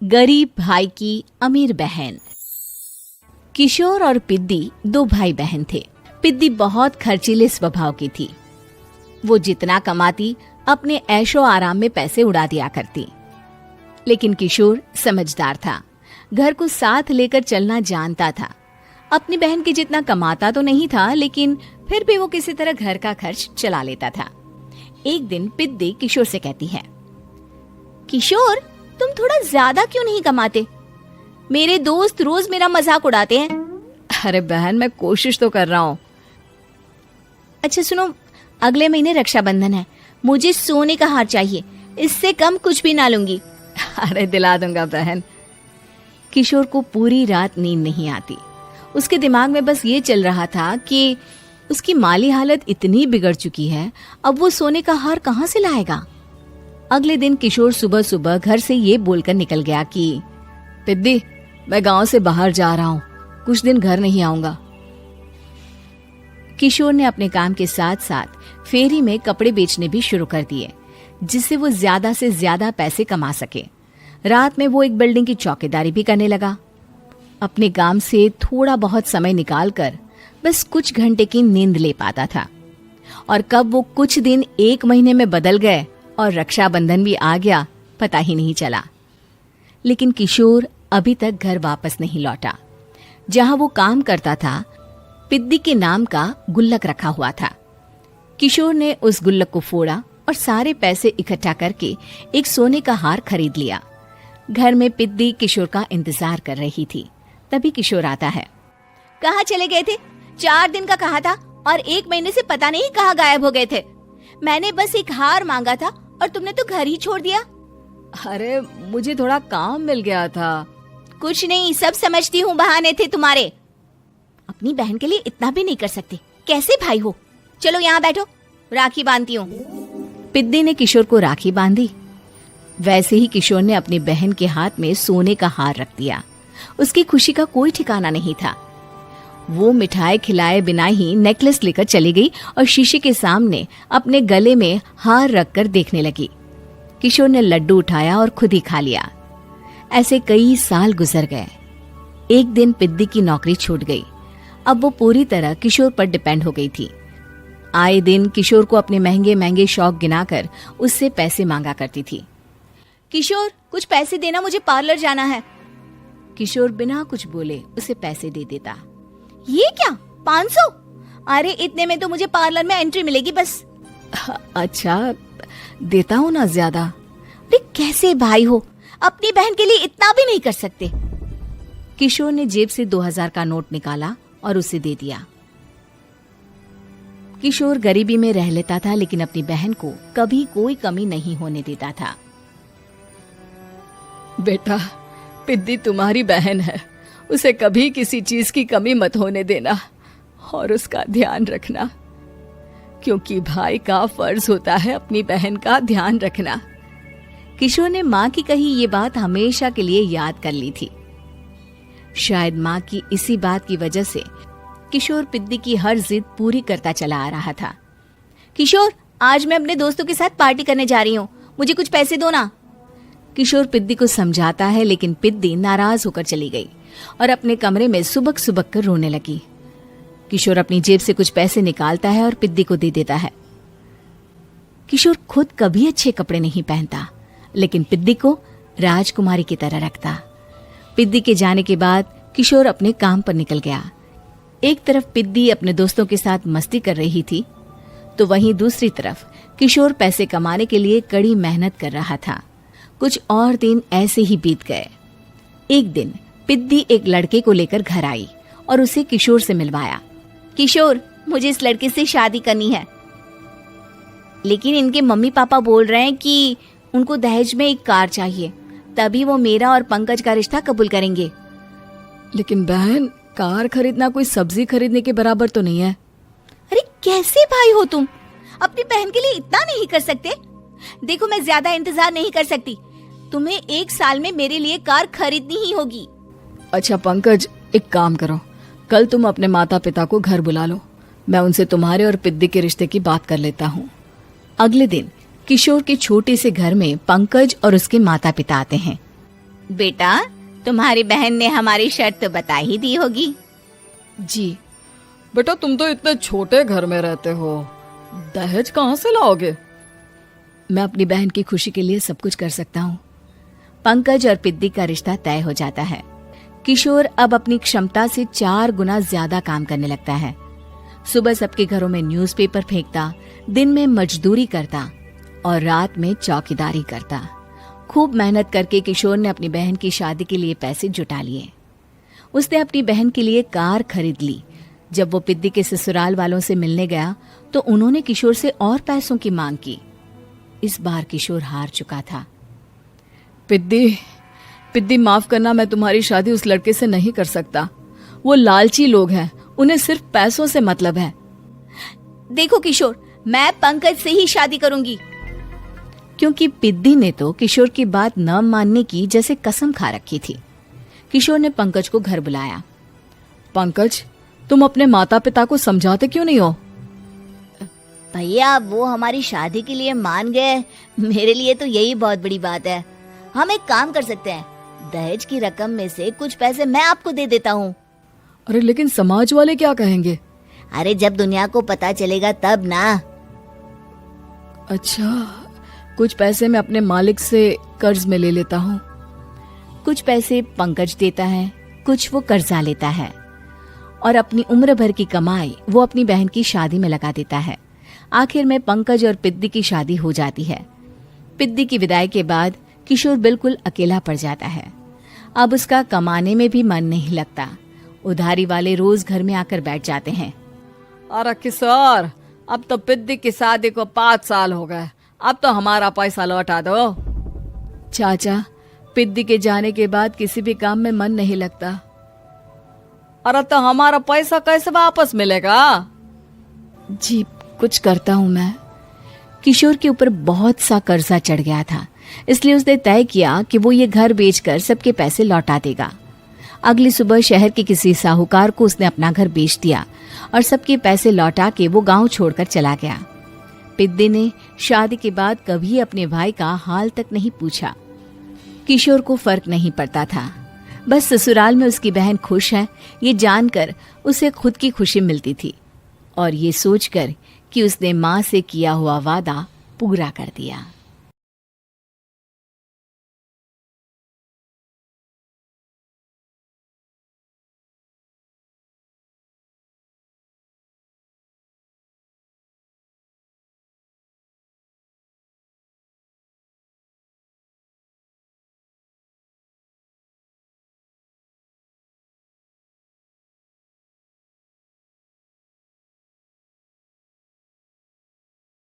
गरीब भाई की अमीर बहन। किशोर और पिद्दी दो भाई बहन थे। पिद्दी बहुत खर्चीले स्वभाव की थी। वो जितना कमाती अपने ऐशो आराम में पैसे उड़ा दिया करती। लेकिन किशोर समझदार था, घर को साथ लेकर चलना जानता था। अपनी बहन के जितना कमाता तो नहीं था, लेकिन फिर भी वो किसी तरह घर का खर्च चला लेता था। एक दिन पिद्दी किशोर से कहती है, किशोर, तुम थोड़ा ज्यादा क्यों नहीं कमाते? मेरे दोस्त रोज मेरा मजाक उड़ाते हैं। अरे बहन, मैं कोशिश तो कर रहा हूँ। अच्छा सुनो, अगले महीने रक्षाबंधन है, मुझे सोने का हार चाहिए, इससे कम कुछ भी ना लूंगी। अरे दिला दूंगा बहन। किशोर को पूरी रात नींद नहीं आती। उसके दिमाग में बस ये चल रहा था कि उसकी माली हालत इतनी बिगड़ चुकी है, अब वो सोने का हार कहाँ से लाएगा। अगले दिन किशोर सुबह सुबह घर से ये बोलकर निकल गया कि पिद्दी, मैं गांव से बाहर जा रहा हूँ, कुछ दिन घर नहीं आऊंगा। किशोर ने अपने काम के साथ साथ फेरी में कपड़े बेचने भी शुरू कर दिए, जिससे वो ज्यादा से ज्यादा पैसे कमा सके। रात में वो एक बिल्डिंग की चौकीदारी भी करने लगा। अपने काम से थोड़ा बहुत समय निकालकर बस कुछ घंटे की नींद ले पाता था। और कब वो कुछ दिन एक महीने में बदल गए और रक्षाबंधन भी आ गया, पता ही नहीं चला। लेकिन किशोर अभी तक घर वापस नहीं लौटा। जहां वो काम करता था, पिद्दी के नाम का गुल्लक रखा हुआ था। किशोर ने उस गुल्लक को फोड़ा और सारे पैसे इकट्ठा करके एक सोने का हार खरीद लिया। घर में पिद्दी किशोर का इंतजार कर रही थी। तभी किशोर आता है। कहाँ चले गए थे? 4 दिन का कहा था और 1 महीने से पता नहीं कहाँ गायब हो गए थे। मैंने बस एक हार मांगा था और तुमने तो घर ही छोड़ दिया। अरे मुझे थोड़ा काम मिल गया था। कुछ नहीं, सब समझती हूँ, बहाने थे तुम्हारे। अपनी बहन के लिए इतना भी नहीं कर सकते, कैसे भाई हो? चलो यहाँ बैठो, राखी बांधती हूँ। पिद्दी ने किशोर को राखी बांधी। वैसे ही किशोर ने अपनी बहन के हाथ में सोने का हार रख दिया। उसकी खुशी का कोई ठिकाना नहीं था। वो मिठाई खिलाए बिना ही नेकलेस लेकर चली गई और शीशे के सामने अपने गले में हार रखकर देखने लगी। किशोर ने लड्डू उठाया और खुद ही खा लिया। ऐसे कई साल गुजर गए। एक दिन पिद्दी की नौकरी छूट गई। अब वो पूरी तरह किशोर पर डिपेंड हो गई थी। आए दिन किशोर को अपने महंगे महंगे शौक गिनाकर उससे पैसे मांगा करती थी। किशोर, कुछ पैसे देना, मुझे पार्लर जाना है। किशोर बिना कुछ बोले उसे पैसे दे देता। ये क्या, 500? अरे इतने में तो मुझे पार्लर में एंट्री मिलेगी बस। अच्छा, देता हूँ ना ज्यादा। अरे कैसे भाई हो, अपनी बहन के लिए इतना भी नहीं कर सकते। किशोर ने जेब से 2000 का नोट निकाला और उसे दे दिया। किशोर गरीबी में रह लेता था, लेकिन अपनी बहन को कभी कोई कमी नहीं होने देता था। बेटा, पिद्दी तुम्हारी बहन है, उसे कभी किसी चीज की कमी मत होने देना और उसका ध्यान रखना, क्योंकि भाई का फर्ज होता है अपनी बहन का ध्यान रखना। किशोर ने माँ की कही ये बात हमेशा के लिए याद कर ली थी। शायद माँ की इसी बात की वजह से किशोर पिद्दी की हर जिद पूरी करता चला आ रहा था। किशोर, आज मैं अपने दोस्तों के साथ पार्टी करने जा रही हूँ, मुझे कुछ पैसे दो ना। किशोर पिद्दी को समझाता है, लेकिन पिद्दी नाराज होकर चली गई और अपने कमरे में सुबक सुबक कर रोने लगी। किशोर अपनी जेब से कुछ पैसे निकालता है और पिद्दी को दे देता है। किशोर खुद कभी अच्छे कपड़े नहीं पहनता, लेकिन पिद्दी को राजकुमारी की तरह रखता। पिद्दी के जाने के बाद किशोर अपने काम पर निकल गया। एक तरफ पिद्दी अपने दोस्तों के साथ मस्ती कर रही थी, तो वहीं दूसरी तरफ किशोर पैसे कमाने के लिए कड़ी मेहनत कर रहा था। कुछ और दिन ऐसे ही बीत गए। एक दिन पिद्दी एक लड़के को लेकर घर आई और उसे किशोर से मिलवाया। किशोर, मुझे इस लड़के से शादी करनी है, लेकिन इनके मम्मी पापा बोल रहे हैं कि उनको दहेज में एक कार चाहिए, तभी वो मेरा और पंकज का रिश्ता कबूल करेंगे। लेकिन बहन, कार खरीदना कोई सब्जी खरीदने के बराबर तो नहीं है। अरे कैसे भाई हो तुम, अपनी बहन के लिए इतना नहीं कर सकते? देखो, मैं ज्यादा इंतजार नहीं कर सकती, तुम्हें 1 साल में मेरे लिए कार खरीदनी ही होगी। अच्छा पंकज, एक काम करो, कल तुम अपने माता पिता को घर बुला लो, मैं उनसे तुम्हारे और पिद्दी के रिश्ते की बात कर लेता हूँ। अगले दिन किशोर के छोटे से घर में पंकज और उसके माता पिता आते हैं। बेटा, तुम्हारी बहन ने हमारी शर्त तो बता ही दी होगी। जी बेटा, तुम तो इतने छोटे घर में रहते हो, दहेज कहाँ से लाओगे? मैं अपनी बहन की खुशी के लिए सब कुछ कर सकता हूँ। पंकज और पिद्दी का रिश्ता तय हो जाता है। किशोर अब अपनी क्षमता से 4 गुना ज्यादा काम करने लगता है। सुबह सबके घरों में न्यूज़पेपर फेंकता, दिन में मजदूरी करता और रात में चौकीदारी करता। खूब मेहनत करके किशोर ने अपनी बहन की शादी के लिए पैसे जुटा लिए। उसने अपनी बहन के लिए कार खरीद ली। जब वो पिद्दी के ससुराल वालों से मिलने गया तो उन्होंने किशोर से और पैसों की मांग की। इस बार किशोर हार चुका था। पिद्दी माफ करना, मैं तुम्हारी शादी उस लड़के से नहीं कर सकता। वो लालची लोग हैं, उन्हें सिर्फ पैसों से मतलब है। देखो किशोर, मैं पंकज से ही शादी करूंगी। क्योंकि पिद्दी ने तो किशोर की बात न मानने की जैसे कसम खा रखी थी। किशोर ने पंकज को घर बुलाया। पंकज, तुम अपने माता पिता को समझाते क्यों नहीं हो? भैया, वो हमारी शादी के लिए मान गए, मेरे लिए तो यही बहुत बड़ी बात है। हम एक काम कर सकते हैं, दहेज की रकम में से कुछ पैसे मैं आपको दे देता हूँ। अरे लेकिन समाज वाले क्या कहेंगे? अरे जब दुनिया को पता चलेगा तब ना। अच्छा, कुछ पैसे मैं अपने मालिक से कर्ज में ले लेता हूँ। कुछ पैसे पंकज देता है, कुछ वो कर्जा लेता है और अपनी उम्र भर की कमाई वो अपनी बहन की शादी में लगा देता है। आखिर में पंकज और पिद्दी की शादी हो जाती है। पिद्दी की विदाई के बाद किशोर बिल्कुल अकेला पड़ जाता है। अब उसका कमाने में भी मन नहीं लगता। उधारी वाले रोज घर में आकर बैठ जाते हैं। अरे किशोर, अब तो पिद्दी की शादी को 5 साल हो गए, अब तो हमारा पैसा लौटा दो। चाचा, पिद्दी के जाने के बाद किसी भी काम में मन नहीं लगता। अरे तो हमारा पैसा कैसे वापस मिलेगा? जी, कुछ करता हूँ मैं। किशोर के ऊपर बहुत सा कर्जा चढ़ गया था, इसलिए उसने तय किया कि वो ये घर बेचकर सबके पैसे लौटा देगा। अगली सुबह शहर के किसी साहूकार को उसने अपना घर बेच दिया और सबके पैसे लौटा के वो गांव छोड़कर चला गया। पिद्दी ने शादी के बाद कभी अपने भाई का हाल तक नहीं पूछा। किशोर को फर्क नहीं पड़ता था। बस ससुराल में उसकी बहन खुश है, ये जानकर उसे खुद की खुशी मिलती थी और ये सोचकर कि उसने माँ से किया हुआ वादा पूरा कर दिया।